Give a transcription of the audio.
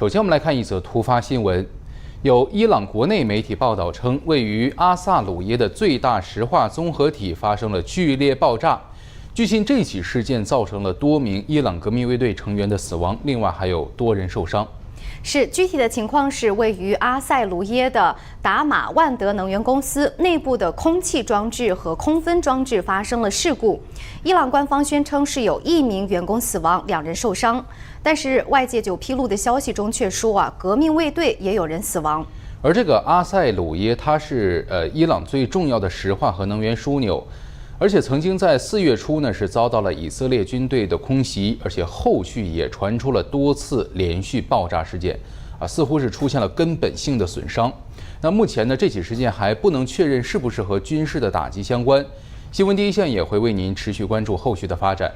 首先，我们来看一则突发新闻。有伊朗国内媒体报道称，位于阿萨鲁耶的最大石化综合体发生了剧烈爆炸。据悉，这起事件造成了多名伊朗革命卫队成员的死亡，另外还有多人受伤。具体的情况是，位于阿塞卢耶的达马万德能源公司内部的空气装置和空分装置发生了事故。伊朗官方宣称是有1名员工死亡，2人受伤，但是外界就披露的消息中却说革命卫队也有人死亡。而这个阿塞鲁耶，它是伊朗最重要的石化和能源枢纽。而且曾经在4月初呢，是遭到了以色列军队的空袭，而且后续也传出了多次连续爆炸事件，似乎是出现了根本性的损伤。那目前呢，这起事件还不能确认是不是和军事的打击相关。新闻第一线也会为您持续关注后续的发展。